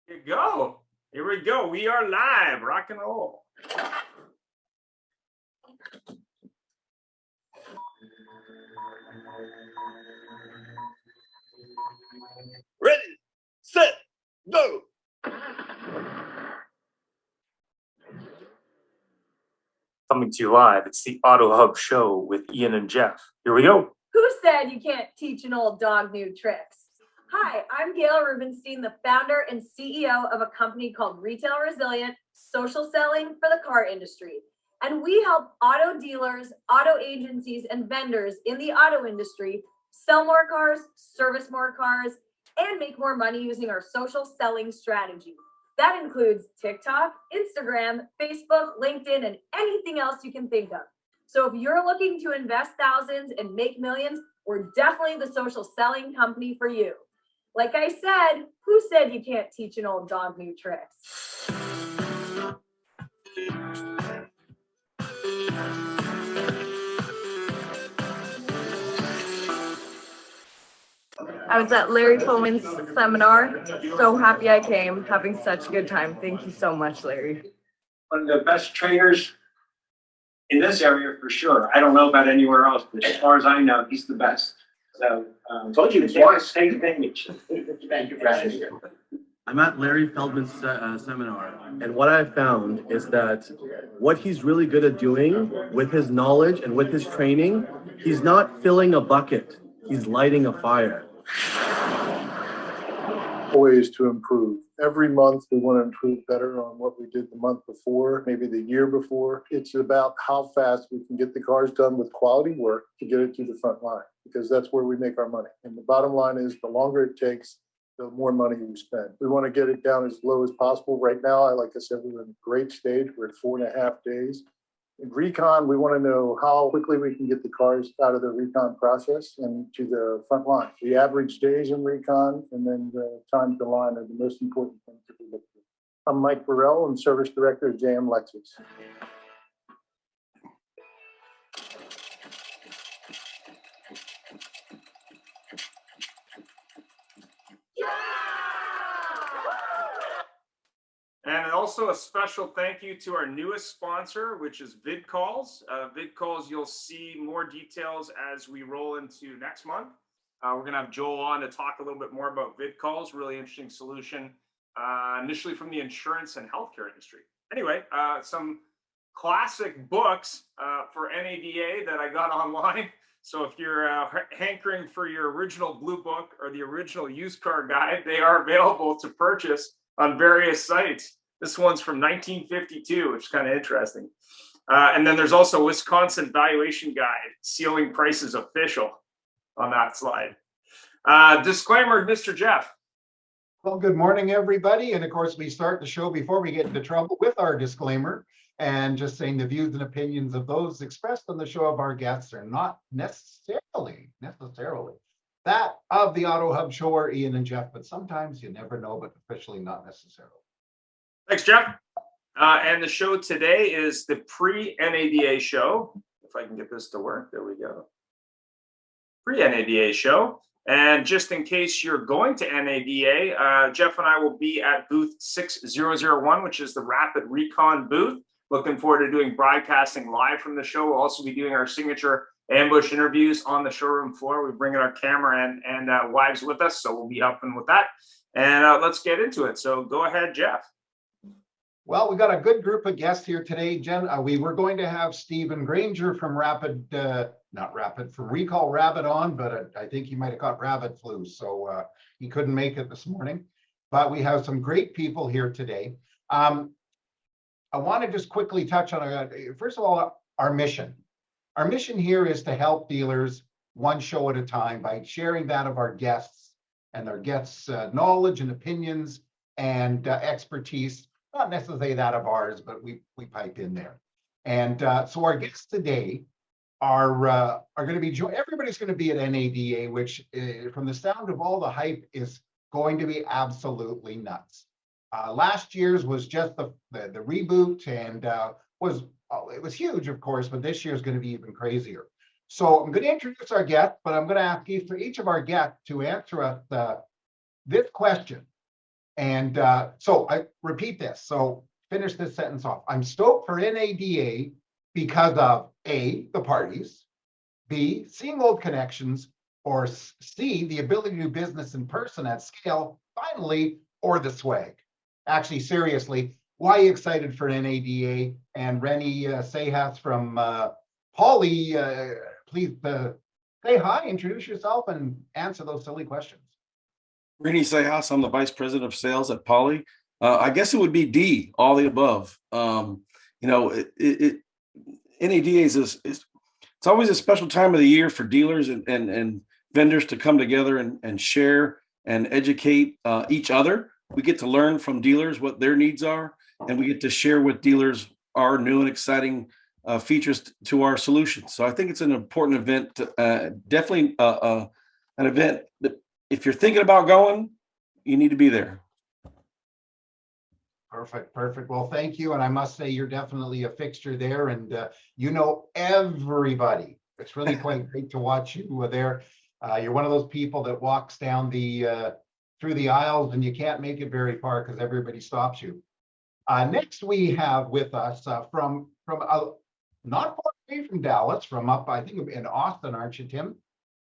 Here we go. Here we go. We are live. Rock and roll. Ready, set, go. Coming to you live, it's the Auto Hub Show with Ian and Jeff. Here we go. Who said you can't teach an old dog new tricks? Hi, I'm Gail Rubinstein, the founder and CEO of a company called Retail Resilient, social selling for the car industry. And we help auto dealers, auto agencies, and vendors in the auto industry sell more cars, service more cars, and make more money using our social selling strategy. That includes TikTok, Instagram, Facebook, LinkedIn, and anything else you can think of. So if you're looking to invest thousands and make millions, we're definitely the social selling company for you. Like I said, who said you can't teach an old dog new tricks? I was at Larry Feldman's seminar. So happy I came, having such a good time. Thank you so much, Larry. One of the best trainers in this area for sure. I don't know about anywhere else, but as far as I know, he's the best. So, Told you twice, take advantage. Thank you for having me. I'm at Larry Feldman's seminar, and what I found is that what he's really good at doing with his knowledge and with his training, he's not filling a bucket, he's lighting a fire. Ways to improve. Every month we want to improve better on what we did the month before, maybe the year before. It's about how fast we can get the cars done with quality work to get it to the front line, because that's where we make our money. And the bottom line is the longer it takes, the more money we spend. We want to get it down as low as possible. Right now, like I said, we're in a great stage. We're at 4.5 days. In Recon, we want to know how quickly we can get the cars out of the Recon process and to the front line. The average days in Recon and then the time to line are the most important things to be looked at. I'm Mike Burrell. I'm Service Director at JM Lexus. And also a special thank you to our newest sponsor, which is Vid Calls. Vid Calls, you'll see more details as we roll into next month. We're going to have Joel on to talk a little bit more about Vid Calls, really interesting solution, initially from the insurance and healthcare industry. Anyway, some classic books for NADA that I got online. So if you're hankering for your original blue book or the original used car guide, they are available to purchase on various sites. This one's from 1952, which is kind of interesting. And then there's also Wisconsin Valuation Guide, Sealing Prices Official on that slide. Disclaimer, Mr. Jeff. Well, good morning, everybody. And of course, we start the show before we get into trouble with our disclaimer and just saying the views and opinions of those expressed on the show of our guests are not necessarily that of the Auto Hub Show or Ian and Jeff, but sometimes you never know, but officially not necessarily. Thanks, Jeff. And the show today is the pre-NADA show. If I can get this to work, there we go. Pre-NADA show. And just in case you're going to NADA, Jeff and I will be at booth 6001, which is the Rapid Recon booth. Looking forward to doing broadcasting live from the show. We'll also be doing our signature ambush interviews on the showroom floor. We bring in our camera and wives with us, so we'll be helping with that. And let's get into it. So go ahead, Jeff. Well, we got a good group of guests here today, Jen. We were going to have Stephen Granger from from Recall Rabbit on, but I think he might have got rabbit flu, so he couldn't make it this morning. But we have some great people here today. I want to just quickly touch on, first of all, our mission. Our mission here is to help dealers one show at a time by sharing that of our guests and their guests' knowledge and opinions and expertise, not necessarily that of ours, but we pipe in there. And so our guests today are going to be, everybody's going to be at NADA, which from the sound of all the hype is going to be absolutely nuts. Last year's was just the reboot and it was huge, of course, but this year is going to be even crazier. So I'm going to introduce our guest, but I'm going to ask each of our guests to answer us this question. And so I repeat this. So finish this sentence off. I'm stoked for NADA because of A, the parties, B, seeing old connections, or C, the ability to do business in person at scale, finally, or the swag. Actually, seriously, why are you excited for NADA? And Rennie Sejas from Poly, please say hi, introduce yourself, and answer those silly questions. Rennie Sejas, I'm the Vice President of Sales at Poly. I guess it would be D, all the above. NADA it's always a special time of the year for dealers and vendors to come together and share and educate each other. We get to learn from dealers what their needs are, and we get to share with dealers our new and exciting features to our solutions. So I think it's an important event, definitely an event that if you're thinking about going, you need to be there. Perfect, perfect. Well, thank you. And I must say, you're definitely a fixture there, and you know everybody. It's really quite great to watch you there. You're one of those people that walks down the through the aisles, and you can't make it very far because everybody stops you. Next, we have with us from not far away from Dallas, from up, I think, in Austin, aren't you, Tim?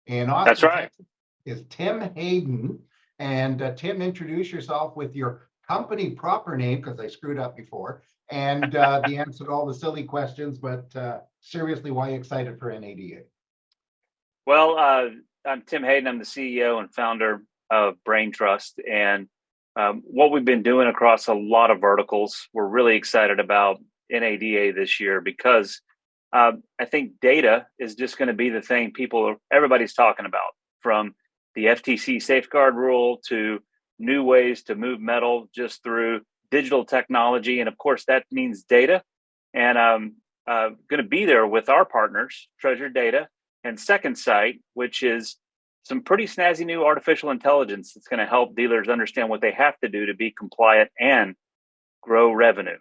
In Austin, that's right. Texas, is Tim Hayden. And Tim, introduce yourself with your company proper name, because I screwed up before, and the answer to all the silly questions, but seriously, why are you excited for NADA? Well, I'm Tim Hayden. I'm the CEO and founder of Brain Trust. And what we've been doing across a lot of verticals, we're really excited about NADA this year because I think data is just going to be the thing everybody's talking about, from the FTC safeguard rule to new ways to move metal just through digital technology. And of course, that means data. And I'm going to be there with our partners, Treasure Data and Second Sight, which is some pretty snazzy new artificial intelligence that's going to help dealers understand what they have to do to be compliant and grow revenue.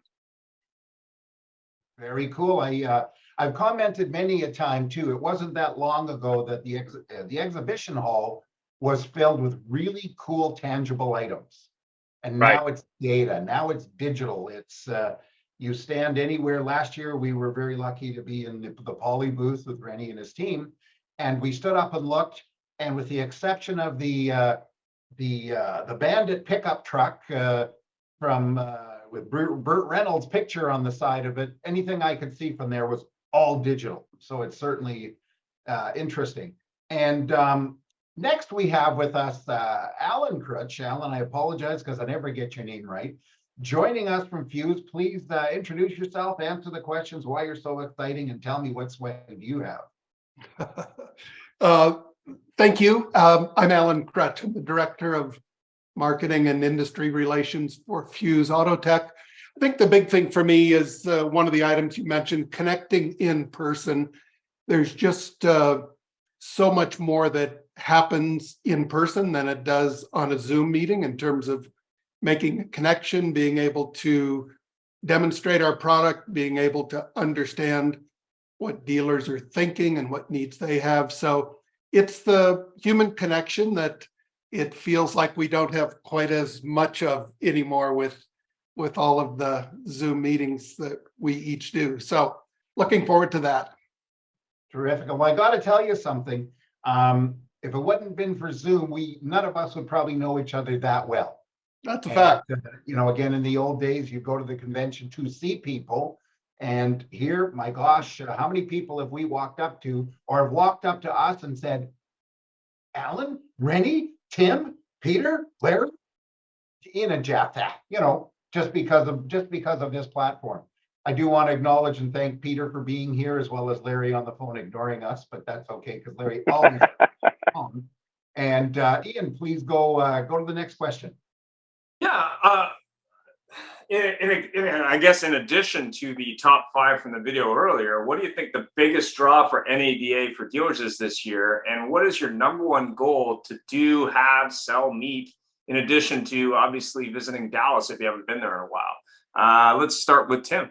Very cool. I've commented many a time too. It wasn't that long ago that the exhibition hall was filled with really cool, tangible items. And now it's data, now it's digital. It's you stand anywhere. Last year, we were very lucky to be in the Poly booth with Rennie and his team. And we stood up and looked, and with the exception of the Bandit pickup truck with Burt Reynolds' picture on the side of it, anything I could see from there was all digital. So it's certainly interesting. And next, we have with us Alan Crutch. Alan, I apologize because I never get your name right. Joining us from Fuse, please introduce yourself, answer the questions, why you're so exciting, and tell me what swag you have. Thank you. I'm Alan Crutch. I'm the Director of Marketing and Industry Relations for Fuse Auto Tech. I think the big thing for me is one of the items you mentioned, connecting in person. There's just so much more that happens in person than it does on a Zoom meeting in terms of making a connection, being able to demonstrate our product, being able to understand what dealers are thinking and what needs they have. So it's the human connection that it feels like we don't have quite as much of anymore with all of the Zoom meetings that we each do. So looking forward to that. Terrific. Well, I got to tell you something. If it wouldn't been for Zoom, none of us would probably know each other that well. That's a fact. Again, in the old days, you go to the convention to see people. And here, my gosh, how many people have we walked up to or have walked up to us and said, Alan, Rennie, Tim, Peter, Larry, Ian and Jeff, just because of this platform. I do want to acknowledge and thank Peter for being here, as well as Larry on the phone ignoring us, but that's okay because Larry always on. And Ian, please go to the next question. Yeah, I guess in addition to the top 5 from the video earlier, what do you think the biggest draw for NADA for dealers is this year? And what is your #1 goal to do, have, sell, meet, in addition to obviously visiting Dallas if you haven't been there in a while? Let's start with Tim.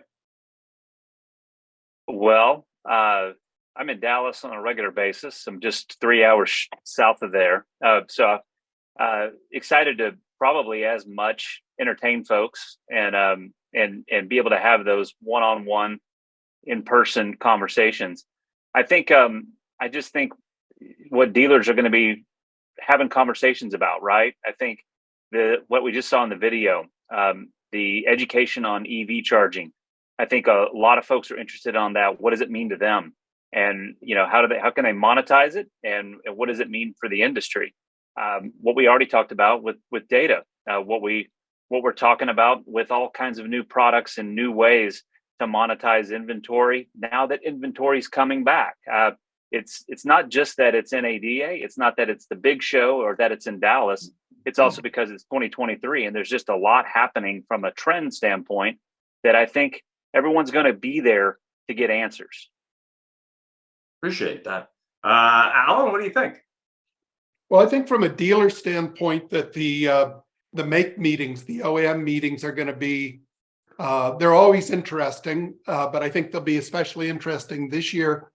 Well, I'm in Dallas on a regular basis. I'm just 3 hours south of there. So excited to probably as much entertain folks and be able to have those one-on-one in-person conversations. I think I just think what dealers are going to be having conversations about, right? I think what we just saw in the video, the education on EV charging. I think a lot of folks are interested on that. What does it mean to them? And how can they monetize it? And what does it mean for the industry? What we already talked about with data, what we're talking about with all kinds of new products and new ways to monetize inventory now that inventory is coming back. It's not just that it's NADA. It's not that it's the big show or that it's in Dallas. It's also because it's 2023 and there's just a lot happening from a trend standpoint that I think everyone's going to be there to get answers. Appreciate that. Alan, what do you think? Well, I think from a dealer standpoint that the make meetings, the OEM meetings are going to be, they're always interesting, but I think they'll be especially interesting this year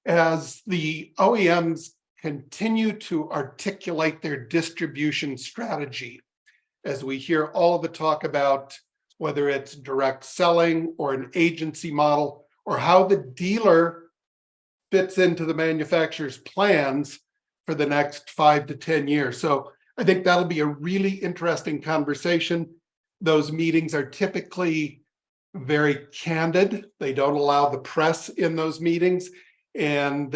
as the OEMs continue to articulate their distribution strategy. As we hear all of the talk about whether it's direct selling or an agency model or how the dealer fits into the manufacturer's plans for the next 5 to 10 years. So I think that'll be a really interesting conversation. Those meetings are typically very candid. They don't allow the press in those meetings. And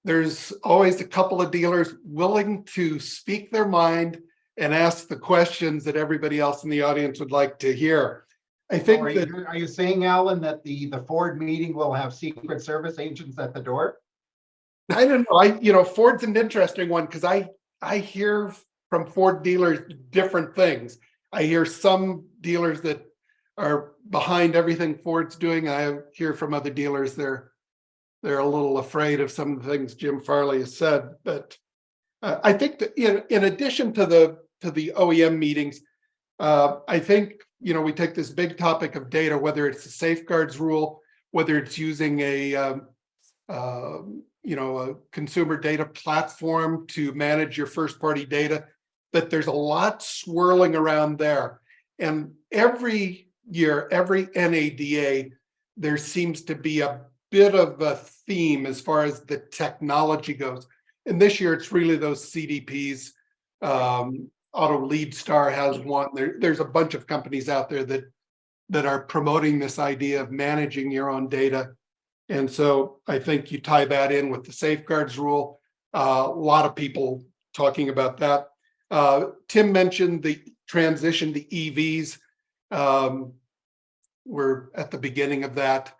there's always a couple of dealers willing to speak their mind and ask the questions that everybody else in the audience would like to hear. I think are you saying, Alan, that the Ford meeting will have Secret Service agents at the door? I don't know. Ford's an interesting one because I hear from Ford dealers different things. I hear some dealers that are behind everything Ford's doing. I hear from other dealers they're a little afraid of some of the things Jim Farley has said. But I think that in addition to the OEM meetings, I think we take this big topic of data, whether it's the safeguards rule, whether it's using a consumer data platform to manage your first party data, that there's a lot swirling around there. And every year, every NADA, there seems to be a bit of a theme as far as the technology goes. And this year, it's really those CDPs. Auto Lead Star has one. There's a bunch of companies out there that are promoting this idea of managing your own data. And so I think you tie that in with the safeguards rule. A lot of people talking about that. Tim mentioned the transition to EVs. We're at the beginning of that,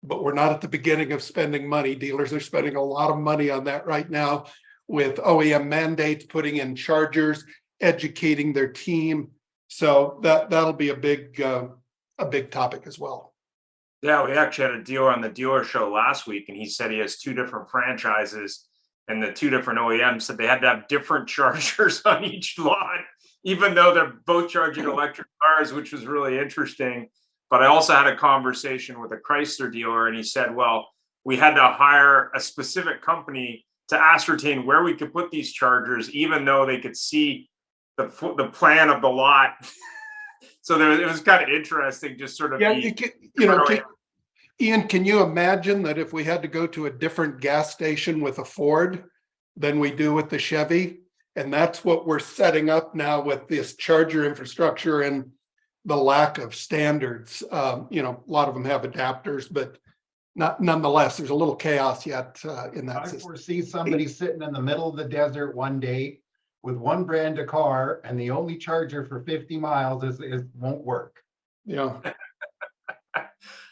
but we're not at the beginning of spending money. Dealers are spending a lot of money on that right now with OEM mandates, putting in chargers, educating their team. So that'll be a big topic as well. Yeah, we actually had a dealer on the dealer show last week, and he said he has 2 different franchises, and the 2 different OEMs said they had to have different chargers on each lot, even though they're both charging electric cars, which was really interesting. But I also had a conversation with a Chrysler dealer, and he said, well, we had to hire a specific company to ascertain where we could put these chargers, even though they could see the plan of the lot. So it was kind of interesting, just sort of. Yeah, Ian, can you imagine that if we had to go to a different gas station with a Ford than we do with the Chevy? And that's what we're setting up now with this charger infrastructure and the lack of standards. A lot of them have adapters, but nonetheless, there's a little chaos yet in that system. I foresee somebody sitting in the middle of the desert one day with one brand of car, and the only charger for 50 miles is won't work. Yeah.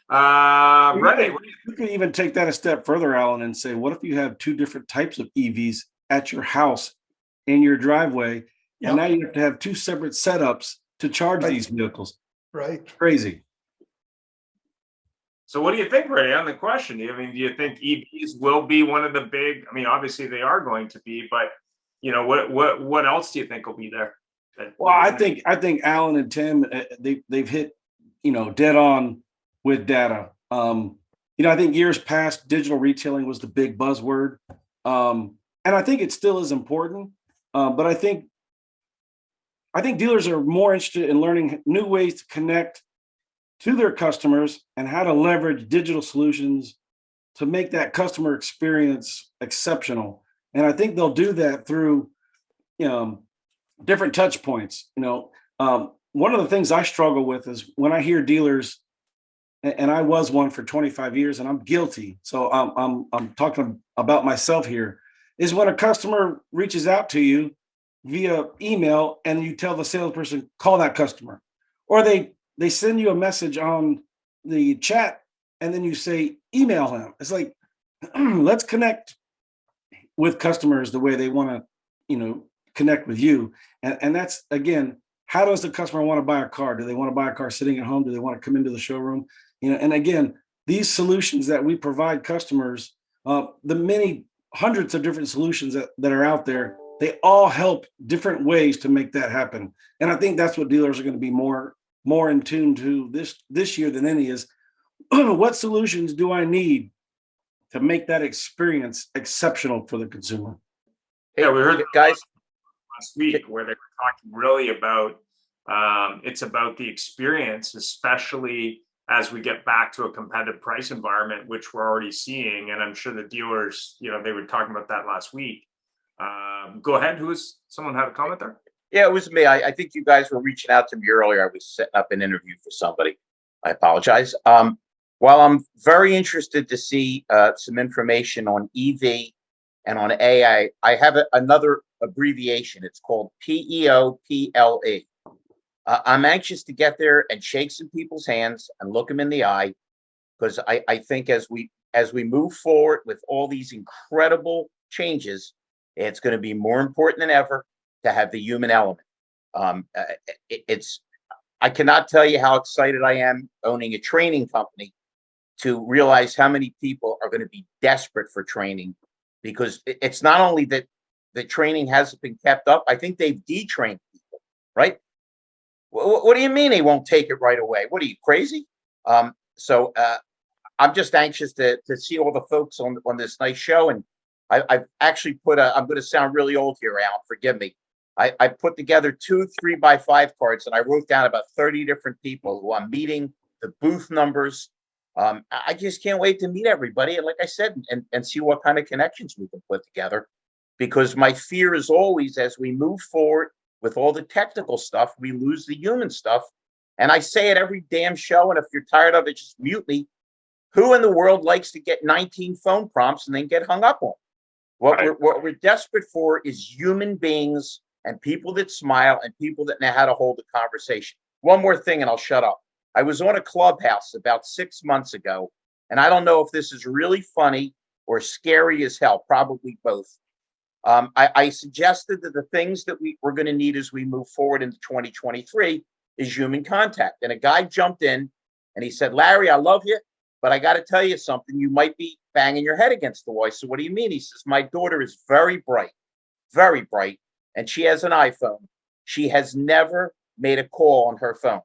Ready? You could even take that a step further, Alan, and say, what if you have 2 different types of EVs at your house in your driveway, and now you have to have 2 separate setups to charge these vehicles? Right. Crazy. So what do you think, Ray, on the question? Do you think EVs will be one of the big, obviously they are going to be, but what else do you think will be there? Well, I think Alan and Tim, they've hit, dead on with data. I think years past, digital retailing was the big buzzword. And I think it still is important. But I think I think dealers are more interested in learning new ways to connect to their customers and how to leverage digital solutions to make that customer experience exceptional. And I think they'll do that through, different touch points. One of the things I struggle with is when I hear dealers, and I was one for 25 years, and I'm guilty. So I'm talking about myself here. Is when a customer reaches out to you via email, and you tell the salesperson, call that customer, or they send you a message on the chat, and then you say, email him. It's like, let's connect with customers the way they want to, connect with you. And that's, again, how does the customer want to buy a car? Do they want to buy a car sitting at home? Do they want to come into the showroom? And again, these solutions that we provide customers, the many hundreds of different solutions that are out there, they all help different ways to make that happen. And I think that's what dealers are going to be more in tune to this year than any is, what solutions do I need to make that experience exceptional for the consumer? Yeah, we heard guys. last week where they were talking really about it's about the experience, especially as we get back to a competitive price environment, which we're already seeing. And I'm sure the dealers, they were talking about that last week. Go ahead. Someone had a comment there? Yeah, it was me. I think you guys were reaching out to me earlier. I was setting up an interview for somebody. I apologize. While I'm very interested to see some information on EV and on AI, I have another abbreviation. It's called PEOPLE. I'm anxious to get there and shake some people's hands and look them in the eye, because I think as we move forward with all these incredible changes, it's going to be more important than ever to have the human element. I cannot tell you how excited I am owning a training company to realize how many people are going to be desperate for training, because it's not only that the training hasn't been kept up, I think they've detrained people, right? What do you mean they won't take it right away? What are you, crazy? So I'm just anxious to see all the folks on this nice show. And I've actually I'm going to sound really old here, Alan, forgive me. I put together 2 3x5 cards, and I wrote down about 30 different people who I'm meeting, the booth numbers. I just can't wait to meet everybody. And like I said, and see what kind of connections we can put together, because my fear is always, as we move forward with all the technical stuff, we lose the human stuff. And I say it every damn show. And if you're tired of it, just mute me. Who in the world likes to get 19 phone prompts and then get hung up on? What we're desperate for is human beings and people that smile and people that know how to hold a conversation. One more thing and I'll shut up. I was on a Clubhouse about 6 months ago, and I don't know if this is really funny or scary as hell, probably both. I suggested that the things that we're going to need as we move forward into 2023 is human contact. And a guy jumped in and he said, Larry, I love you, but I got to tell you something. You might be banging your head against the wall. So what do you mean? He says, my daughter is very bright, and she has an iPhone. She has never made a call on her phone.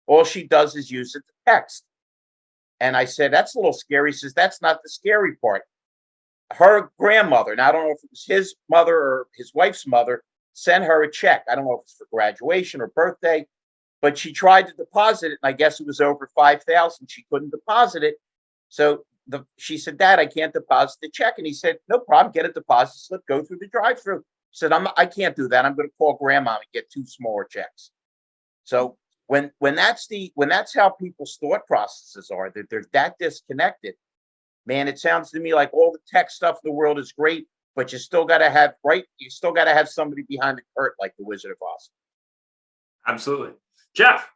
All she does is use it to text. And I said, that's a little scary. He says, that's not the scary part. Her grandmother, now I don't know if it was his mother or his wife's mother, sent her a check. I don't know if it's for graduation or birthday, but she tried to deposit it, and I guess it was over 5,000. She couldn't deposit it. So she said, Dad, I can't deposit the check. And he said, no problem, get a deposit slip, go through the drive-through. He said, I can't do that. I'm going to call grandma and get 2 smaller checks. So when that's how people's thought processes are, that they're that disconnected, man, it sounds to me like all the tech stuff in the world is great, but you still got to have somebody behind the curtain like the Wizard of Oz. Absolutely. Jeff.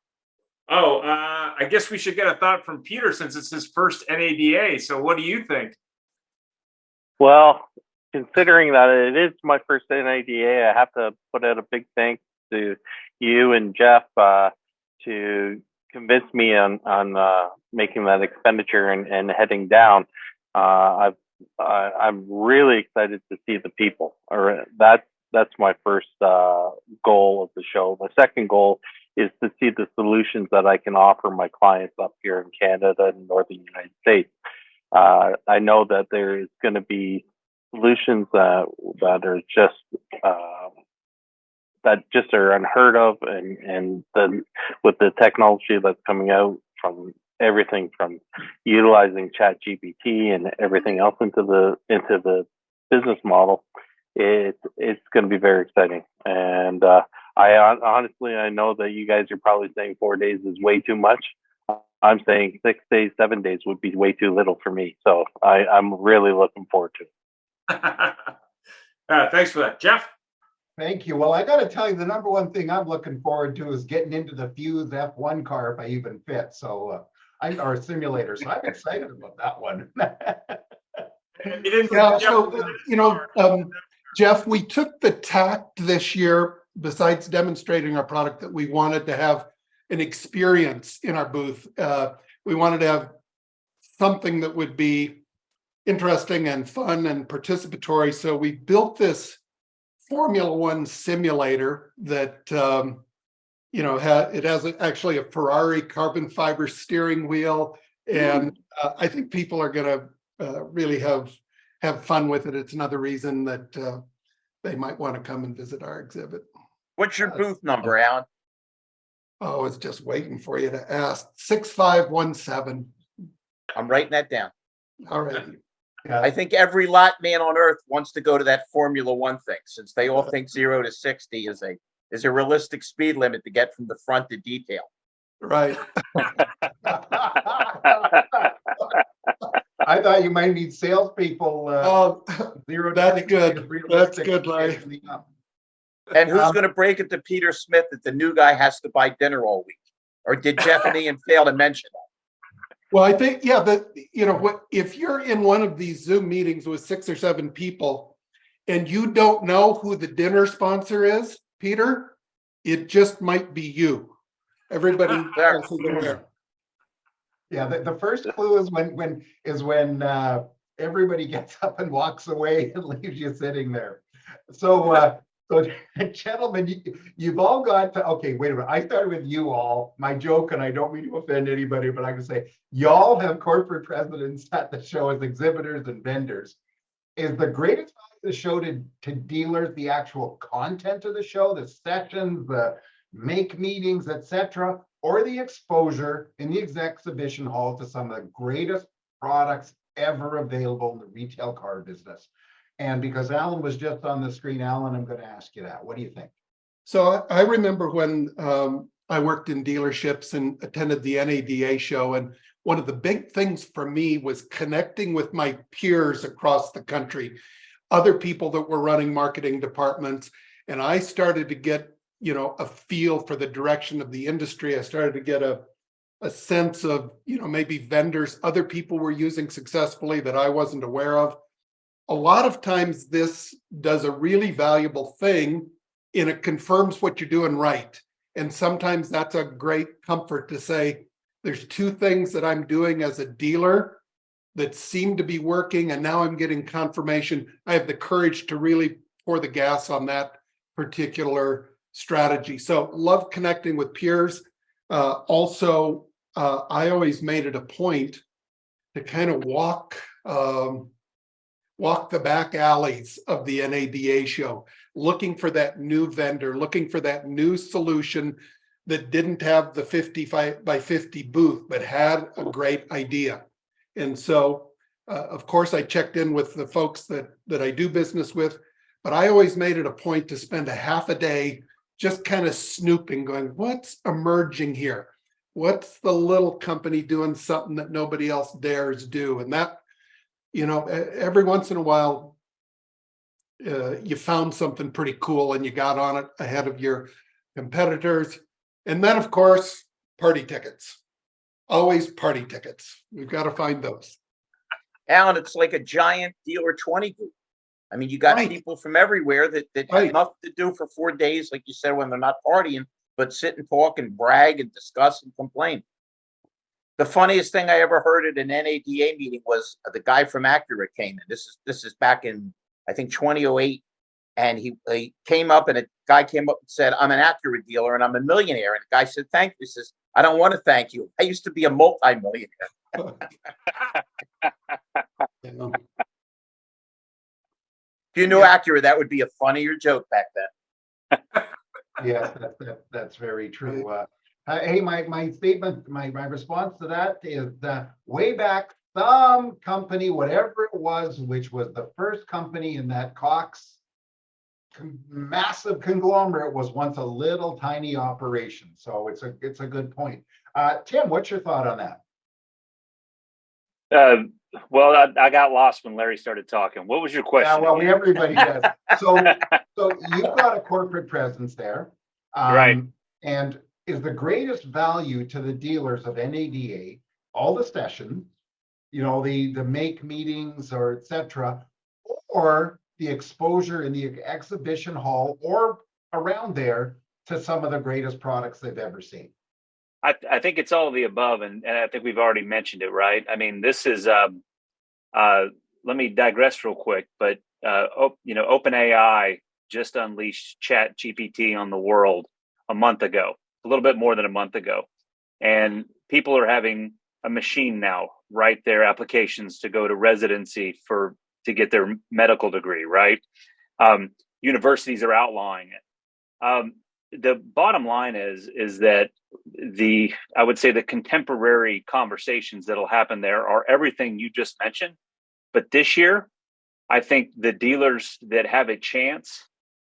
I guess we should get a thought from Peter since it's his first NADA. So what do you think? Well, considering that it is my first NADA, I have to put out a big thanks to you and Jeff to convince me on making that expenditure and heading down. I'm really excited to see the people. That's my first goal of the show. My second goal is to see the solutions that I can offer my clients up here in Canada and Northern United States. I know that there is going to be solutions that are just that just are unheard of, and then with the technology that's coming out from everything from utilizing Chat GPT and everything else into the business model, it's going to be very exciting. And honestly, I know that you guys are probably saying 4 days is way too much. I'm saying 6 days, 7 days would be way too little for me. So I'm really looking forward to it. Thanks for that, Jeff. Thank you. Well, I got to tell you, the number one thing I'm looking forward to is getting into the Fuse F1 car if I even fit. So or simulator. So I'm excited about that one. Yeah, so Jeff, we took the tact this year, besides demonstrating our product, that we wanted to have an experience in our booth. We wanted to have something that would be interesting and fun and participatory. So we built this Formula One simulator that it has actually a Ferrari carbon fiber steering wheel, and I think people are going to really have fun with it. It's another reason that they might want to come and visit our exhibit. What's your booth number, Alan? Oh, I was just waiting for you to ask. 6517. I'm writing that down. All right. I think every lot man on earth wants to go to that Formula One thing, since they all think 0 to 60 is a realistic speed limit to get from the front to detail. Right. I thought you might need salespeople. 0 to that's 60 good. is realistic. That's good, Larry. And who's going to break it to Peter Smith that the new guy has to buy dinner all week? Or did Jeff and Ian fail to mention that? Well, I think, if you're in one of these Zoom meetings with 6 or 7 people and you don't know who the dinner sponsor is, Peter, it just might be you. Everybody else is aware. Yeah, the first clue is when everybody gets up and walks away and leaves you sitting there. So gentlemen, you've all got to, okay, wait a minute. I started with you all. My joke, and I don't mean to offend anybody, but I can say, y'all have corporate presidents at the show as exhibitors and vendors. Is the greatest part of the show to dealers the actual content of the show, the sessions, the make meetings, etc., or the exposure in the exhibition hall to some of the greatest products ever available in the retail car business? And because Alan was just on the screen, Alan, I'm going to ask you that. What do you think? So I remember when I worked in dealerships and attended the NADA show, and one of the big things for me was connecting with my peers across the country, other people that were running marketing departments, and I started to get a feel for the direction of the industry. I started to get a sense of maybe vendors other people were using successfully that I wasn't aware of. A lot of times this does a really valuable thing, and it confirms what you're doing right. And sometimes that's a great comfort to say, there's 2 things that I'm doing as a dealer that seem to be working, and now I'm getting confirmation. I have the courage to really pour the gas on that particular strategy. So love connecting with peers. Also, I always made it a point to kind of walk the back alleys of the NADA show, looking for that new vendor, looking for that new solution that didn't have the 55 by 50 booth, but had a great idea. And so, of course, I checked in with the folks that I do business with, but I always made it a point to spend a half a day just kind of snooping, going, what's emerging here? What's the little company doing something that nobody else dares do? And that, every once in a while, you found something pretty cool and you got on it ahead of your competitors. And then, of course, party tickets. Always party tickets. We've got to find those. Alan, it's like a giant dealer 20 group. I mean, you got people from everywhere that have nothing to do for 4 days, like you said, when they're not partying, but sit and talk and brag and discuss and complain. The funniest thing I ever heard at an NADA meeting was the guy from Acura came in. This is back in, I think, 2008. And he came up, and a guy came up and said, I'm an Acura dealer and I'm a millionaire. And the guy said, thank you. He says, I don't want to thank you. I used to be a multi-millionaire. If you knew Acura, that would be a funnier joke back then. Yes, that's very true. Hey, my statement, my response to that is way back, some company, whatever it was, which was the first company in that Cox massive conglomerate, was once a little tiny operation. So it's a good point. Tim, what's your thought on that? Well, I got lost when Larry started talking. What was your question? Yeah, well, everybody does. So you've got a corporate presence there. Right. And is the greatest value to the dealers of NADA all the sessions, the make meetings or etc., or the exposure in the exhibition hall or around there to some of the greatest products they've ever seen? I think it's all of the above, and I think we've already mentioned it, right? I mean, this is let me digress real quick, but OpenAI just unleashed Chat GPT on the world a month ago, a little bit more than a month ago, and people are having a machine now write their applications to go to residency to get their medical degree, right? Universities are outlawing it. The bottom line is that I would say the contemporary conversations that'll happen there are everything you just mentioned. But this year, I think the dealers that have a chance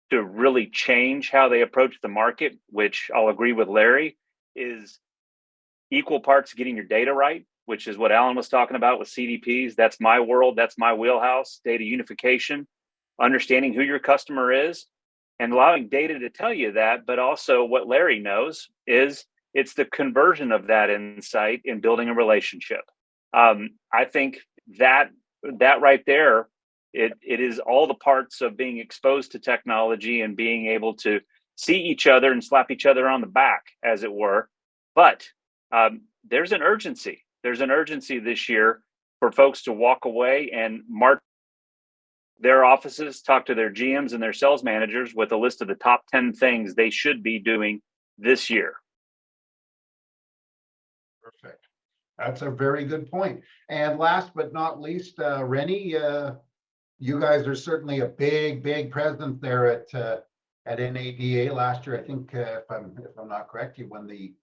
to really change how they approach the market, which I'll agree with Larry, is equal parts getting your data right, which is what Alan was talking about with CDPs. That's my world. That's my wheelhouse. Data unification, understanding who your customer is, and allowing data to tell you that. But also what Larry knows is it's the conversion of that insight in building a relationship. I think that right there, it is all the parts of being exposed to technology and being able to see each other and slap each other on the back, as it were. But there's an urgency. There's an urgency this year for folks to walk away and march their offices, talk to their GMs and their sales managers with a list of the top 10 things they should be doing this year. Perfect. That's a very good point. And last but not least, Rennie, you guys are certainly a big presence there at NADA last year. I think if I'm not correct, you won the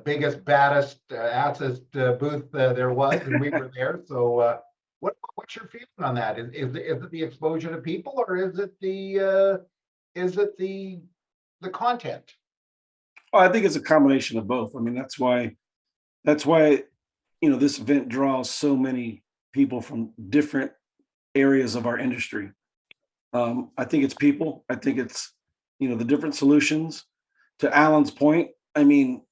biggest, baddest, assest booth there was, and we were there. So what's your feeling on that? Is it the exposure to people, or is it the content? Well, I think it's a combination of both. I mean, that's why this event draws so many people from different areas of our industry. I think it's people. I think it's the different solutions. To Alan's point, I mean,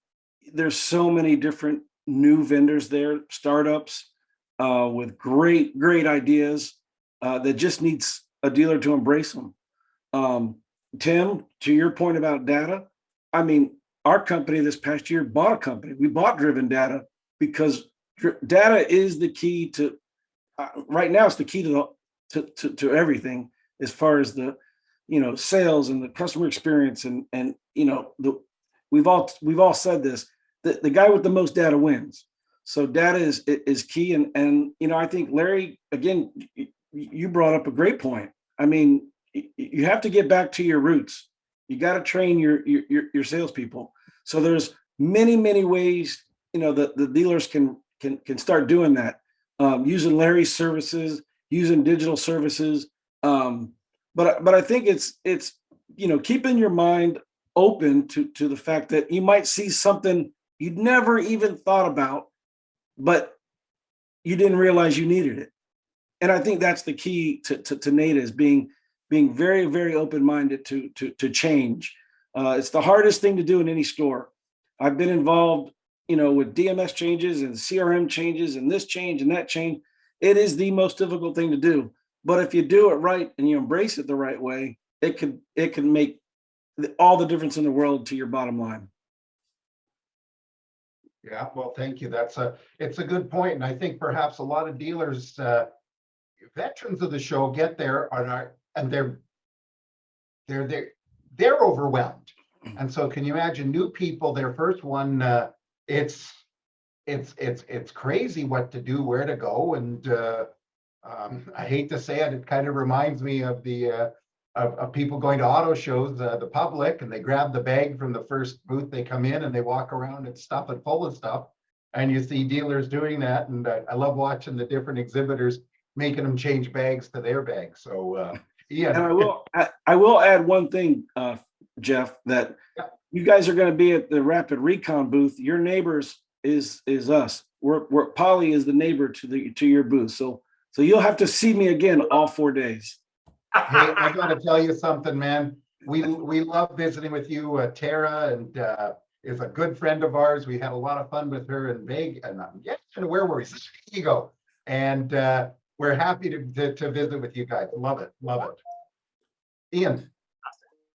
there's so many different new vendors there, startups with great ideas that just needs a dealer to embrace them. Tim, to your point about data, I mean, our company this past year bought a company. We bought Driven Data because data is the key to right now. It's the key to everything as far as the sales and the customer experience and we've all said this. The guy with the most data wins. So data is key. And I think Larry, again, you brought up a great point. I mean, you have to get back to your roots. You got to train your salespeople. So there's many ways, the dealers can start doing that, using Larry's services, using digital services. But I think it's keeping your mind open to the fact that you might see something you'd never even thought about, but you didn't realize you needed it. And I think that's the key to NADA, is being very open-minded to change. It's the hardest thing to do in any store. I've been involved, with DMS changes and CRM changes and this change and that change. It is the most difficult thing to do. But if you do it right and you embrace it the right way, it can make all the difference in the world to your bottom line. Yeah, well, thank you. It's a good point. And I think perhaps a lot of dealers, veterans of the show, get there and they're overwhelmed. And so can you imagine new people, their first one, it's crazy what to do, where to go. And I hate to say it, it kind of reminds me of the of people going to auto shows, the public, and they grab the bag from the first booth they come in and they walk around and stuff it full of stuff. And you see dealers doing that. And I love watching the different exhibitors making them change bags to their bags. So, Ian. And I will add one thing, Jeff, that you guys are going to be at the Rapid Recon booth. Your neighbors is us. We're Polly is the neighbor to your booth. So you'll have to see me again all 4 days. Hey, I got to tell you something, man. We love visiting with you. Tara and is a good friend of ours. We had a lot of fun with her in Vegas. And where were we? San Diego. And we're happy to visit with you guys. Love it. Love it. Ian.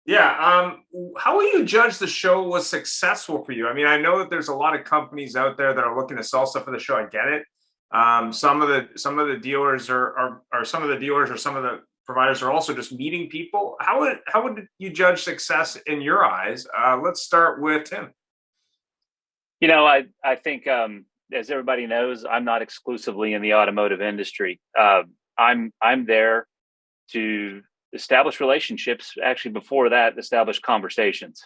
Yeah. How will you judge the show was successful for you? I mean, I know that there's a lot of companies out there that are looking to sell stuff for the show. I get it. Some of the dealers or some of the providers are also just meeting people. How would you judge success in your eyes? Let's start with Tim. You know, I think as everybody knows, I'm not exclusively in the automotive industry. I'm there to establish relationships. Actually, before that, establish conversations.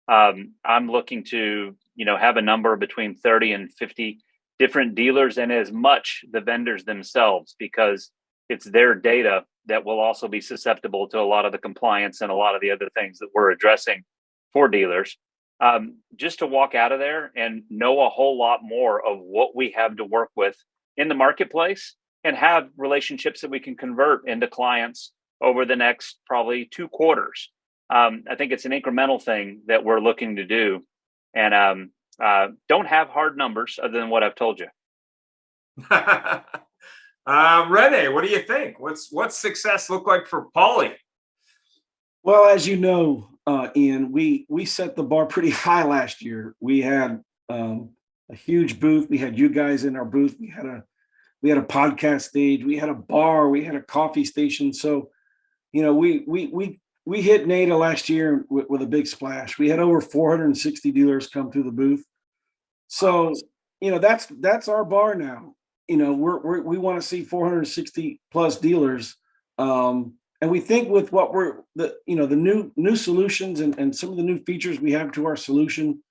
I'm looking to, have a number between 30 and 50 different dealers and as much the vendors themselves, because it's their data that will also be susceptible to a lot of the compliance and a lot of the other things that we're addressing for dealers. Just to walk out of there and know a whole lot more of what we have to work with in the marketplace and have relationships that we can convert into clients over the next probably 2 quarters. I think it's an incremental thing that we're looking to do, and don't have hard numbers other than what I've told you. Rene, what do you think? What's success look like for Polly? Well, as you know, Ian, we set the bar pretty high last year. We had a huge booth. We had you guys in our booth. We had a podcast stage. We had a bar. We had a coffee station. So, we hit NADA last year with a big splash. We had over 460 dealers come through the booth. So, that's our bar now. We want to see 460 plus dealers. And we think with what the new solutions and some of the new features we have to our solution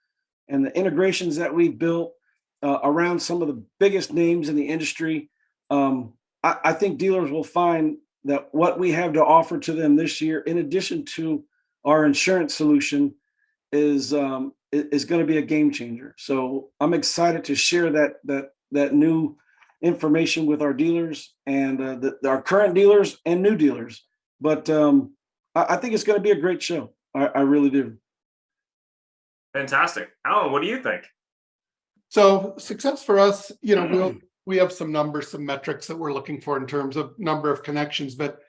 and the integrations that we've built around some of the biggest names in the industry, I think dealers will find that what we have to offer to them this year, in addition to our insurance solution, is going to be a game changer. So I'm excited to share that new information with our dealers and our current dealers and new dealers. But I think it's going to be a great show. I really do. Fantastic. Alan, what do you think? So success for us, we have some numbers, some metrics that we're looking for in terms of number of connections, but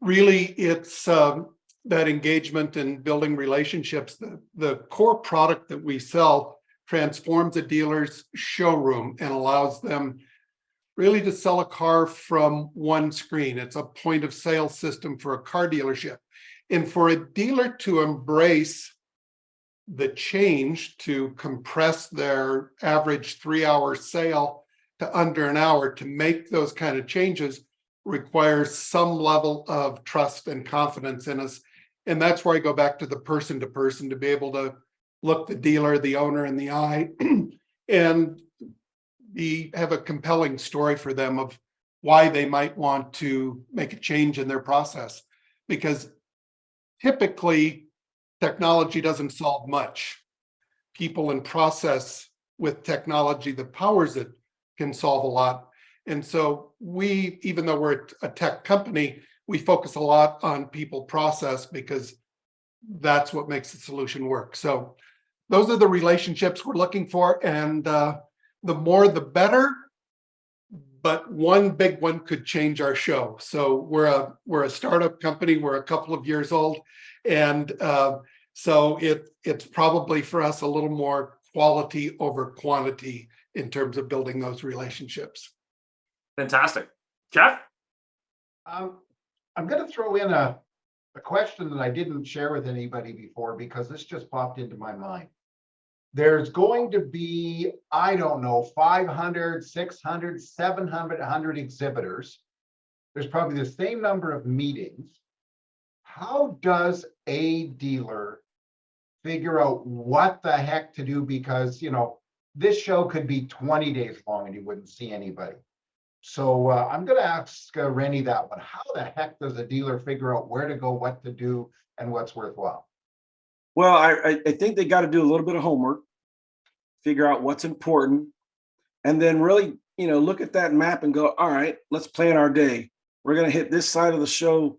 really it's that engagement and building relationships. The core product that we sell transforms a dealer's showroom and allows them really to sell a car from one screen. It's a point of sale system for a car dealership. And for a dealer to embrace the change, to compress their average 3-hour sale to under an hour, to make those kind of changes requires some level of trust and confidence in us. And that's where I go back to the person to person, to be able to look the dealer, the owner in the eye and have a compelling story for them of why they might want to make a change in their process. Because typically technology doesn't solve much. People and process with technology that powers it can solve a lot. And so we, even though we're a tech company, we focus a lot on people process because that's what makes the solution work. So those are the relationships we're looking for. And the more, the better. But one big one could change our show. So we're a startup company. We're a couple of years old. And so it's probably for us a little more quality over quantity in terms of building those relationships. Fantastic. Jeff? I'm going to throw in a question that I didn't share with anybody before because this just popped into my mind. There's going to be, 500, 600, 700, 100 exhibitors. There's probably the same number of meetings. how does a dealer figure out what the heck to do? Because, this show could be 20 days long and you wouldn't see anybody. So I'm going to ask Rennie that one. How the heck does a dealer figure out where to go, what to do, and what's worthwhile? Well, I think they got to do a little bit of homework, figure out what's important, and then really, look at that map and go, all right, let's plan our day. We're going to hit this side of the show,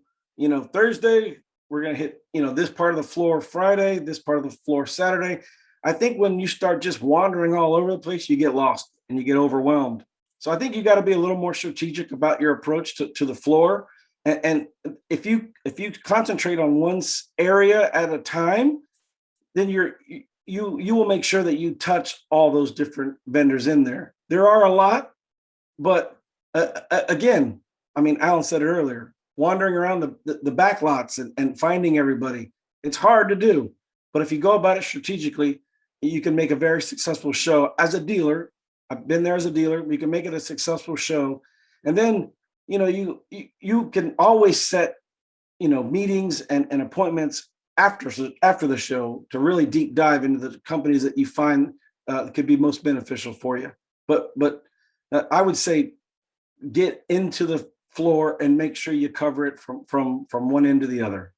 Thursday. We're going to hit, this part of the floor Friday, this part of the floor Saturday. I think when you start just wandering all over the place, you get lost and you get overwhelmed. So I think you got to be a little more strategic about your approach to the floor. And if you concentrate on one area at a time, then you will make sure that you touch all those different vendors in there. There are a lot, but again, Alan said it earlier, wandering around the back lots and finding everybody, it's hard to do. But if you go about it strategically, you can make a very successful show as a dealer. I've been there as a dealer. We can make it a successful show. And then, you can always set, meetings and appointments after the show to really deep dive into the companies that you find could be most beneficial for you. But I would say get into the floor and make sure you cover it from one end to the other.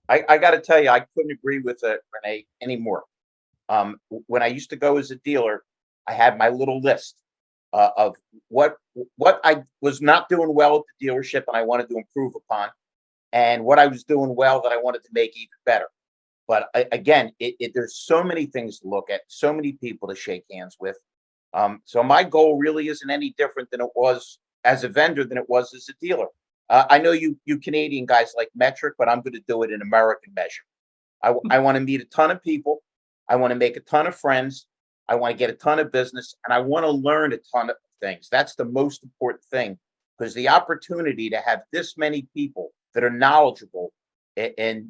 I got to tell you, I couldn't agree with Renee anymore. When I used to go as a dealer, I had my little list of what I was not doing well at the dealership and I wanted to improve upon, and what I was doing well that I wanted to make even better. But again, there's so many things to look at, so many people to shake hands with. So my goal really isn't any different than it was as a vendor than it was as a dealer. I know you Canadian guys like metric, but I'm going to do it in American measure. I want to meet a ton of people. I want to make a ton of friends. I want to get a ton of business, and I want to learn a ton of things. That's the most important thing, because the opportunity to have this many people that are knowledgeable and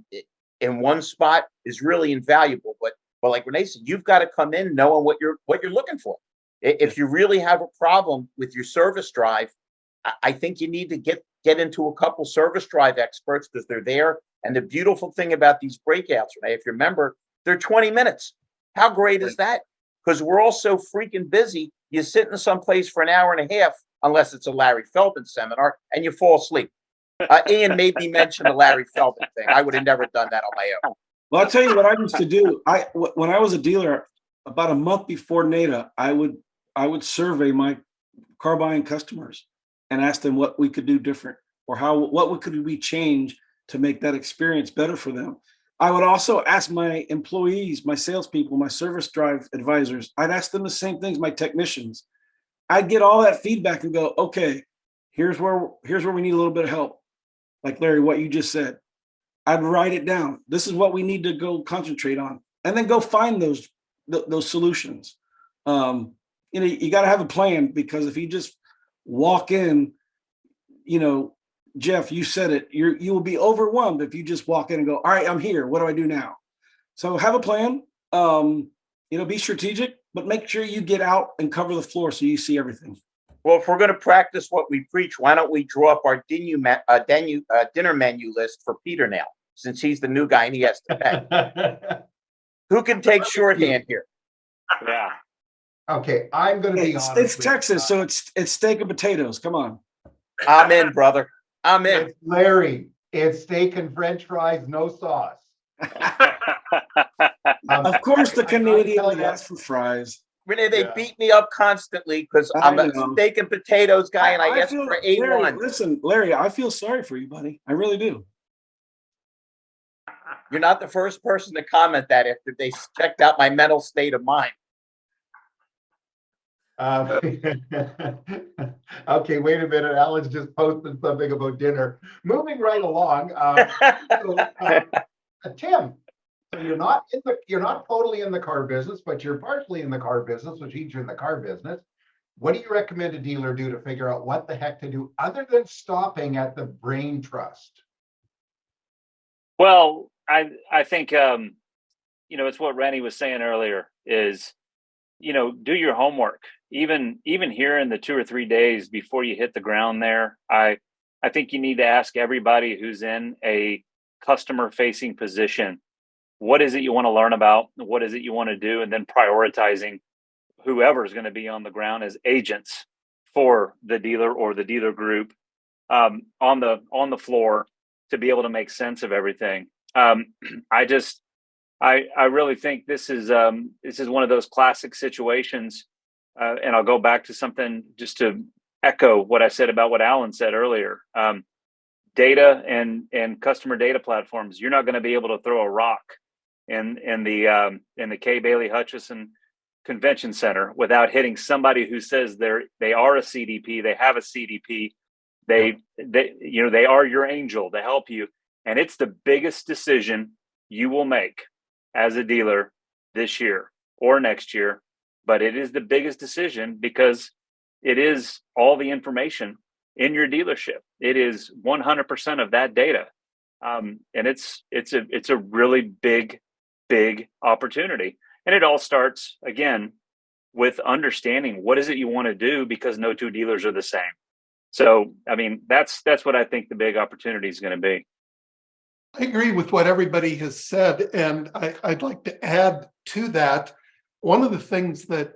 in one spot is really invaluable. But like Renee said, you've got to come in knowing what you're looking for. If you really have a problem with your service drive, I think you need to get into a couple service drive experts, because they're there. And the beautiful thing about these breakouts, Renee, if you remember, they're 20 minutes. How great is that? Because we're all so freaking busy. You sit in some place for an hour and a half, unless it's a Larry Feldman seminar, and you fall asleep. Ian made me mention the Larry Feldman thing. I would have never done that on my own. Well, I'll tell you what I used to do. When I was a dealer, about a month before NADA, I would survey my car buying customers and ask them what we could do different, or what could we change to make that experience better for them. I would also ask my employees, my salespeople, my service drive advisors, I'd ask them the same things, my technicians. I'd get all that feedback and go, okay, here's where we need a little bit of help. Like Larry, what you just said, I'd write it down. This is what we need to go concentrate on, and then go find those solutions. You got to have a plan, because if you just walk in, Jeff, you said it, you will be overwhelmed if you just walk in and go, all right, I'm here. What do I do now? So have a plan, be strategic, but make sure you get out and cover the floor so you see everything. Well, if we're going to practice what we preach, why don't we draw up our dinner menu list for Peter now, since he's the new guy and he has to pay. Who can take shorthand here? Yeah. Okay, I'm going to be honest. It's Texas, so it's steak and potatoes. Come on. I'm in, brother. I'm in. It's Larry. It's steak and French fries, no sauce. Of course, the Canadian would ask for fries. Renee, they beat me up constantly because I'm a steak and potatoes guy, and I ask for A1. Larry, listen, Larry, I feel sorry for you, buddy. I really do. You're not the first person to comment that after they checked out my mental state of mind. Okay, wait a minute. Alan's just posted something about dinner. Moving right along. Tim, so you're not totally in the car business, but you're partially in the car business, which means you're in the car business. What do you recommend a dealer do to figure out what the heck to do other than stopping at the brain trust? Well, I think it's what Rennie was saying earlier is, do your homework. Even here in the 2 or 3 days before you hit the ground there, I think you need to ask everybody who's in a customer facing position. What is it you want to learn about? What is it you want to do? And then prioritizing whoever is going to be on the ground as agents for the dealer or the dealer group on the floor to be able to make sense of everything. I really think this is one of those classic situations, and I'll go back to something just to echo what I said about what Alan said earlier. Data and customer data platforms. You're not going to be able to throw a rock in the Kay Bailey Hutchison Convention Center without hitting somebody who says they are a CDP, they have a CDP, they are your angel to help you, and it's the biggest decision you will make as a dealer this year or next year, but it is the biggest decision because it is all the information in your dealership. It is 100% of that data, and it's a really big opportunity. And it all starts again with understanding what is it you want to do, because no two dealers are the same. So, I mean, that's what I think the big opportunity is going to be. I agree with what everybody has said, and I'd like to add to that. One of the things that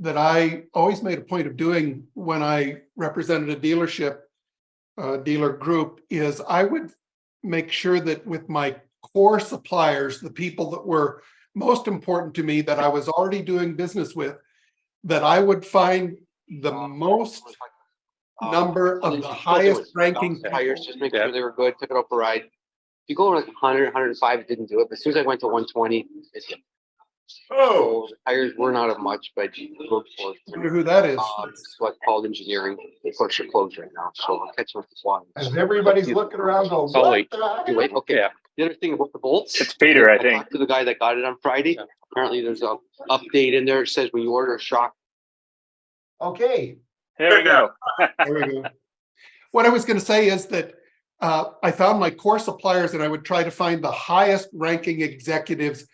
I always made a point of doing when I represented a dealership, dealer group, is I would make sure that with my core suppliers, the people that were most important to me that I was already doing business with, that I would find the most number of the highest ranking tires, just make sure they were good, took it up a ride. If you go over like 100, 105, it didn't do it. But as soon as I went to 120, it did. So the tires were not of much, but I wonder who that is. It's what called engineering. Of course, you're closed right now, so I'm catching up with one. As everybody's looking around, going, Oh, wait. what the You wait. Okay. Yeah. The other thing about the bolts. It's Peter, I think. talked to the guy that got it on Friday. Apparently, there's a update in there. It says when you order a shock. Okay. There we go. There we go. What I was going to say is that I found my core suppliers, and I would try to find the highest ranking executives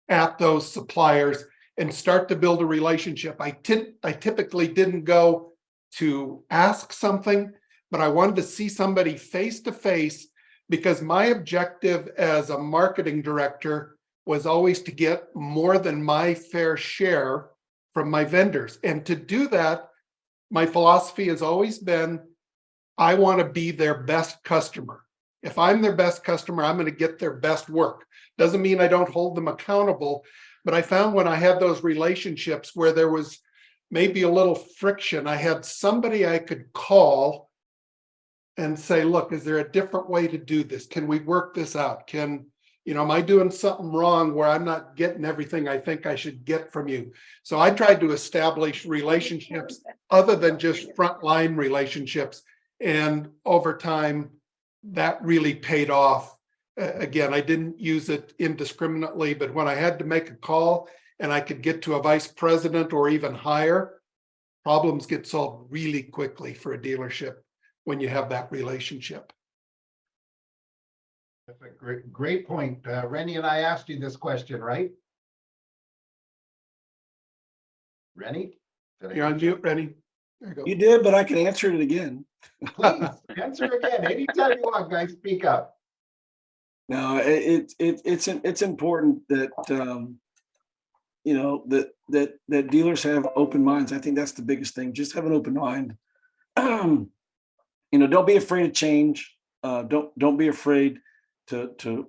at those suppliers and start to build a relationship. I typically didn't go to ask something, but I wanted to see somebody face to face, because my objective as a marketing director was always to get more than my fair share from my vendors. And to do that, my philosophy has always been, I want to be their best customer. If I'm their best customer, I'm going to get their best work. Doesn't mean I don't hold them accountable, but I found when I had those relationships where there was maybe a little friction, I had somebody I could call and say, look, is there a different way to do this? Can we work this out? Am I doing something wrong where I'm not getting everything I think I should get from you? So I tried to establish relationships other than just frontline relationships. And over time, that really paid off. Again, I didn't use it indiscriminately, but when I had to make a call and I could get to a vice president or even higher, problems get solved really quickly for a dealership when you have that relationship. That's a great point. Rennie and I asked you this question, right? Rennie? You're on mute, Rennie. There you go. You did, but I can answer it again. Please answer again. Anytime you want, guys, speak up. No, it's important that that dealers have open minds. I think that's the biggest thing. Just have an open mind. Don't be afraid of change. Don't be afraid to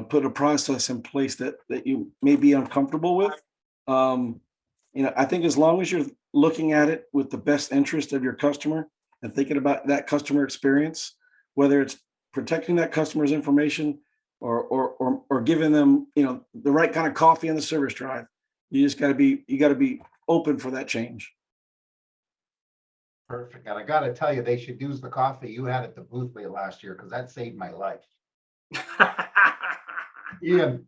put a process in place that you may be uncomfortable with. I think as long as you're looking at it with the best interest of your customer and thinking about that customer experience, whether it's protecting that customer's information or giving them, the right kind of coffee in the service drive, you got to be open for that change. Perfect. And I got to tell you, they should use the coffee you had at the booth last year, because that saved my life. Ian.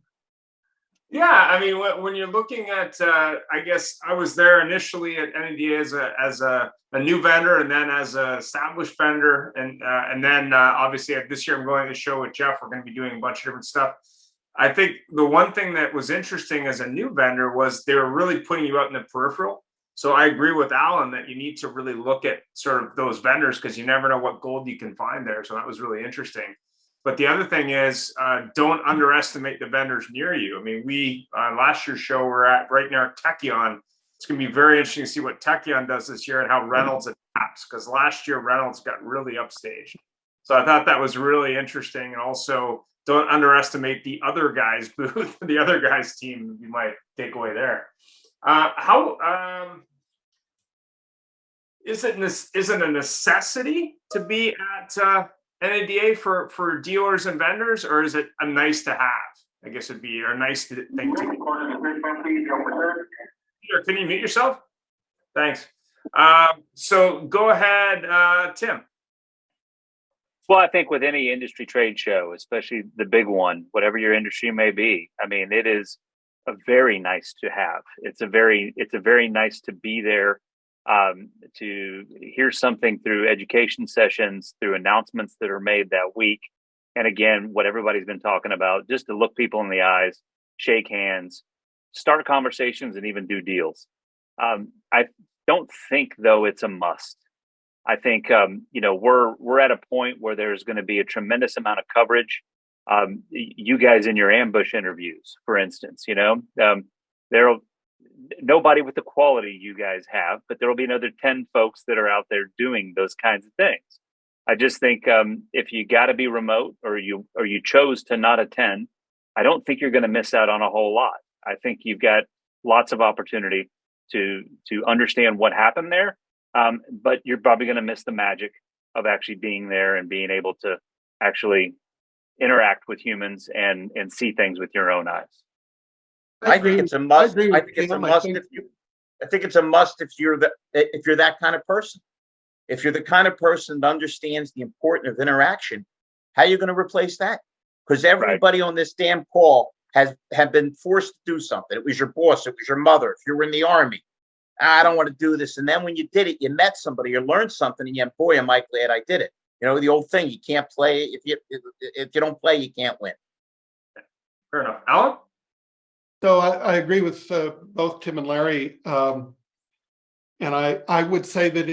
Yeah, I mean, when you're looking at, I guess I was there initially at NEDA as a new vendor, and then as an established vendor, and then obviously this year I'm going to the show with Jeff. We're going to be doing a bunch of different stuff. I think the one thing that was interesting as a new vendor was they were really putting you out in the peripheral. So I agree with Alan that you need to really look at sort of those vendors, because you never know what gold you can find there. So that was really interesting. But the other thing is, don't underestimate the vendors near you. I mean, we last year's show we're at right near Techion. It's going to be very interesting to see what Techion does this year and how Reynolds adapts, because last year Reynolds got really upstaged. So I thought that was really interesting. And also, don't underestimate the other guys' booth, the other guys' team. You might take away there. Is it a necessity to be at NADA for dealers and vendors, or is it a nice to have? I guess it'd be a nice thing to. Peter, can you mute yourself? Thanks. So go ahead, Tim. Well, I think with any industry trade show, especially the big one, whatever your industry may be, I mean, it is a very nice to have. It's a very nice to be there, to hear something through education sessions, through announcements that are made that week. And again, what everybody's been talking about, just to look people in the eyes, shake hands, start conversations, and even do deals. I don't think, though, it's a must. I think, we're at a point where there's going to be a tremendous amount of coverage. You guys in your ambush interviews, for instance, there'll nobody with the quality you guys have, but there will be another 10 folks that are out there doing those kinds of things. I just think if you got to be remote or you chose to not attend, I don't think you're going to miss out on a whole lot. I think you've got lots of opportunity to understand what happened there. But you're probably going to miss the magic of actually being there and being able to actually interact with humans and see things with your own eyes. I think it's a must. I think it's a must if you're that kind of person. If you're the kind of person that understands the importance of interaction, how are you going to replace that? Because everybody on this damn call have been forced to do something. It was your boss, it was your mother, if you were in the Army. I don't want to do this. And then when you did it, you met somebody, you learned something, and you, boy, am I glad I did it. The old thing, you can't play. If you don't play, you can't win. Fair enough. Alan? So I agree with both Tim and Larry. And I would say that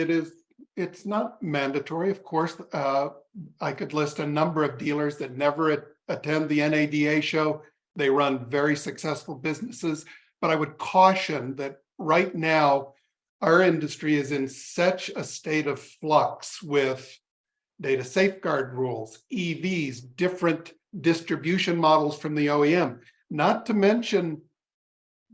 it's not mandatory. Of course, I could list a number of dealers that never attend the NADA show. They run very successful businesses, but I would caution that right now, our industry is in such a state of flux with data safeguard rules, EVs, different distribution models from the OEM, not to mention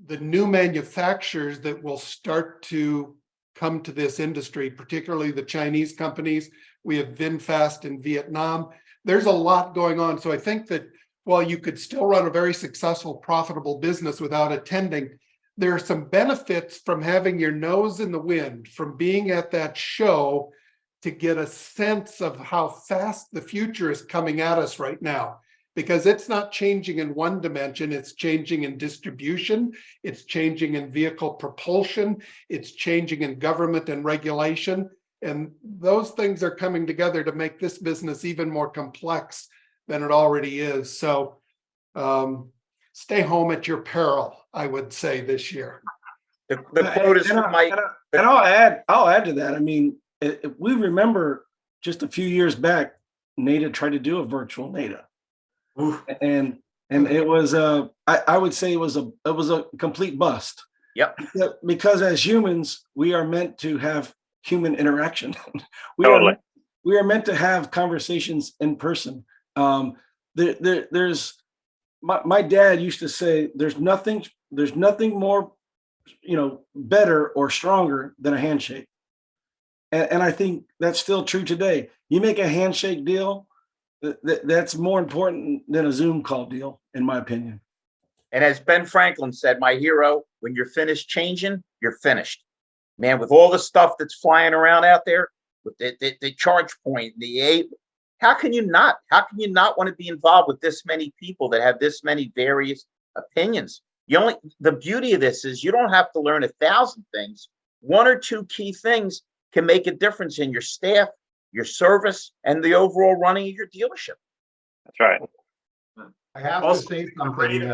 the new manufacturers that will start to come to this industry, particularly the Chinese companies. We have VinFast in Vietnam. There's a lot going on. So I think that while you could still run a very successful, profitable business without attending, there are some benefits from having your nose in the wind, from being at that show to get a sense of how fast the future is coming at us right now. Because it's not changing in one dimension, it's changing in distribution, it's changing in vehicle propulsion, it's changing in government and regulation. And those things are coming together to make this business even more complex than it already is. So stay home at your peril, I would say, this year. The quote is from Mike. And I'll add to that. I mean, we remember just a few years back, NADA tried to do a virtual NADA. And it was I would say it was a complete bust. Yep. Because as humans, we are meant to have human interaction. we are meant to have conversations in person. There's my dad used to say there's nothing more better or stronger than a handshake. And I think that's still true today. You make a handshake deal, that's more important than a Zoom call deal, in my opinion. And as Ben Franklin said, my hero, when you're finished changing, you're finished. Man, with all the stuff that's flying around out there, with the charge point, how can you not want to be involved with this many people that have this many various opinions? The beauty of this is you don't have to learn 1,000 things. One or two key things can make a difference in your staff, your service, and the overall running of your dealership. That's right. I have to say something.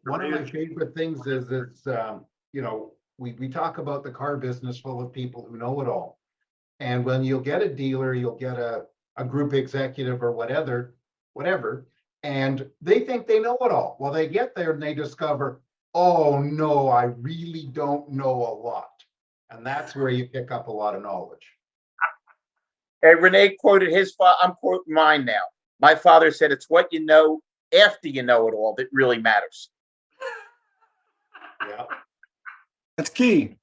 One of my favorite things is we talk about the car business full of people who know it all. And when you'll get a dealer, you'll get a group executive or whatever whatever, and they think they know it all. Well, they get there and they discover, oh no, I really don't know a lot. And that's where you pick up a lot of knowledge. Hey, Renee quoted his father. I'm quoting mine now. My father said, "It's what you know after you know it all that really matters." Yeah. That's key.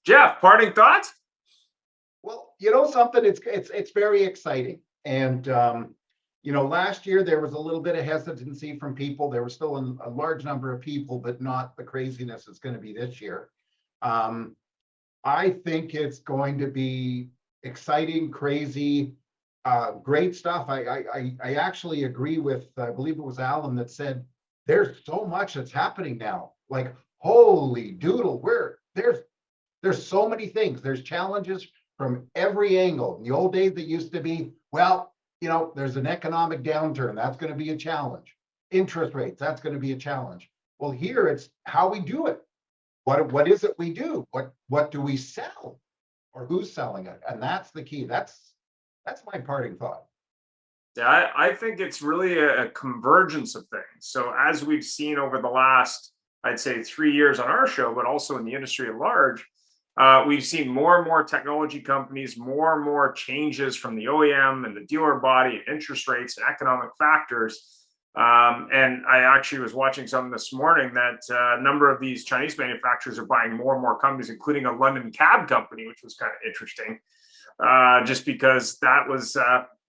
Jeff, parting thoughts? Well, you know something, it's very exciting. And you know, last year there was a little bit of hesitancy from people. There was still a large number of people, but not the craziness it's going to be this year. I think it's going to be exciting, crazy, great stuff. I actually agree with, I believe it was Alan that said, there's so much that's happening now. Like, holy doodle, there's so many things. There's challenges from every angle. In the old days, that used to be, well, you know, there's an economic downturn. That's going to be a challenge. Interest rates, that's going to be a challenge. Well, here it's how we do it. What is it we do? What do we sell? Or who's selling it? And that's the key. That's my parting thought. Yeah, I think it's really a convergence of things. So as we've seen over the last, I'd say 3 years on our show, but also in the industry at large, we've seen more and more technology companies, more and more changes from the OEM and the dealer body, and interest rates and economic factors. And I actually was watching something this morning that a number of these Chinese manufacturers are buying more and more companies, including a London cab company, which was kind of interesting, just because that was,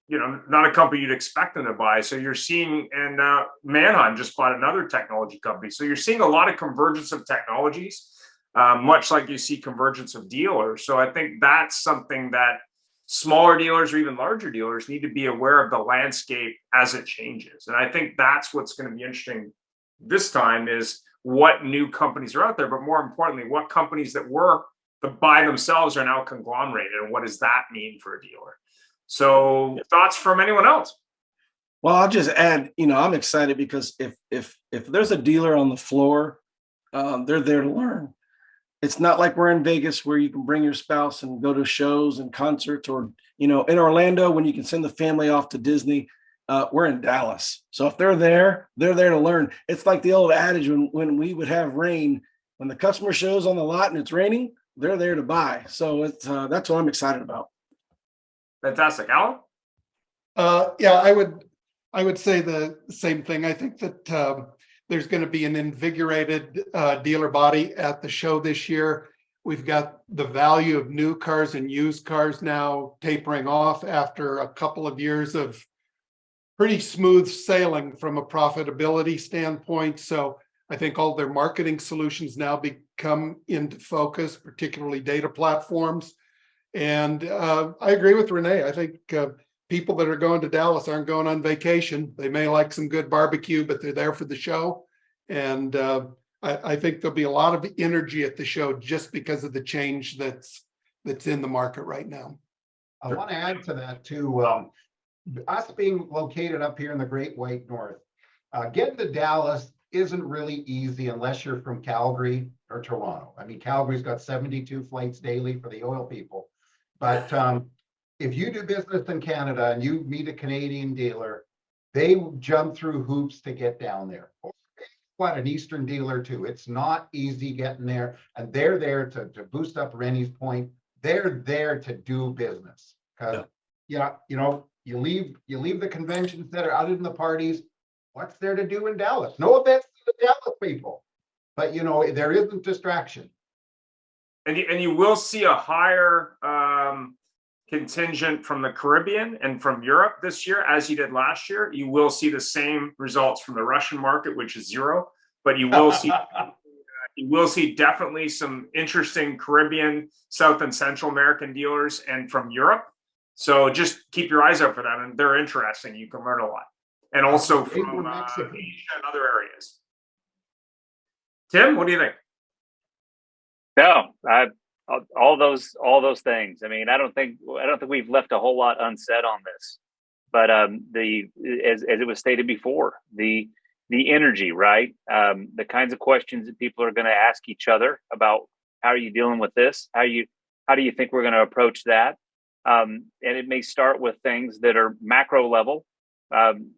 you know, not a company you'd expect them to buy. So you're seeing, and Manheim just bought another technology company. So you're seeing a lot of convergence of technologies, much like you see convergence of dealers. So I think that's something that smaller dealers or even larger dealers need to be aware of the landscape as it changes. And I think that's what's going to be interesting this time, is what new companies are out there, but more importantly, what companies that were by themselves are now conglomerated, and what does that mean for a dealer? So thoughts from anyone else? Well, I'll just add, you know, I'm excited because if there's a dealer on the floor, they're there to learn. It's not like we're in Vegas where you can bring your spouse and go to shows and concerts, or, you know, in Orlando when you can send the family off to Disney. We're in Dallas. So if they're there to learn. It's like the old adage when we would have rain, when the customer shows on the lot and it's raining, they're there to buy. So it's that's what I'm excited about. Fantastic. Alan? Yeah, I would say the same thing. I think that there's going to be an invigorated dealer body at the show this year. We've got the value of new cars and used cars now tapering off after a couple of years of pretty smooth sailing from a profitability standpoint. So I think all their marketing solutions now become into focus, particularly data platforms. And I agree with Renee. I think people that are going to Dallas aren't going on vacation. They may like some good barbecue, but they're there for the show. And I think there'll be a lot of energy at the show just because of the change that's in the market right now. I want to add to that too. Us being located up here in the Great White North, getting to Dallas isn't really easy unless you're from Calgary or Toronto. I mean, Calgary's got 72 flights daily for the oil people. But if you do business in Canada and you meet a Canadian dealer, they jump through hoops to get down there. What an Eastern dealer too. It's not easy getting there, and they're there to boost up Rennie's point. They're there to do business because you leave the conventions that are out in the parties. What's there to do in Dallas? No offense to the Dallas people, but you know there isn't distraction. And you will see a higher contingent from the Caribbean and from Europe this year, as you did last year. You will see the same results from the Russian market, which is zero, but you will see definitely some interesting Caribbean, South and Central American dealers, and from Europe. So just keep your eyes out for them, and they're interesting. You can learn a lot, and also from Asia and other areas. Tim, what do you think? No, all those things. I mean, I don't think we've left a whole lot unsaid on this, but as it was stated before, the energy, right? The kinds of questions that people are going to ask each other about how are you dealing with this? How do you think we're going to approach that? And it may start with things that are macro level,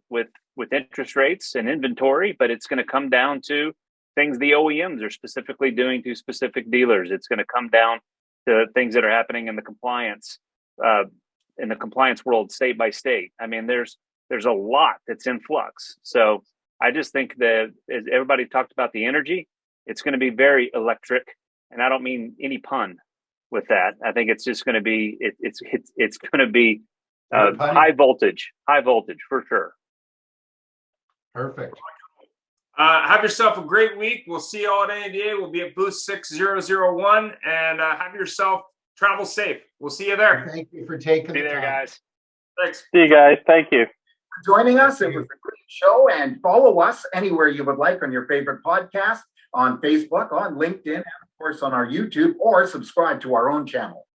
with interest rates and inventory, but it's going to come down to things the OEMs are specifically doing to specific dealers. It's going to come down to things that are happening in the compliance world, state by state. I mean, there's a lot that's in flux. So I just think that, as everybody talked about the energy, it's going to be very electric, and I don't mean any pun with that. I think it's just going to be it's going to be high voltage for sure. Perfect. Have yourself a great week. We'll see you all at NADA. We'll be at booth 6001, and have yourself travel safe. We'll see you there. Thank you for taking See you there, guys. Thanks. See you guys. Thank you. Joining us. It was a great show, and follow us anywhere you would like on your favorite podcast, on Facebook, on LinkedIn, and of course on our YouTube, or subscribe to our own channel.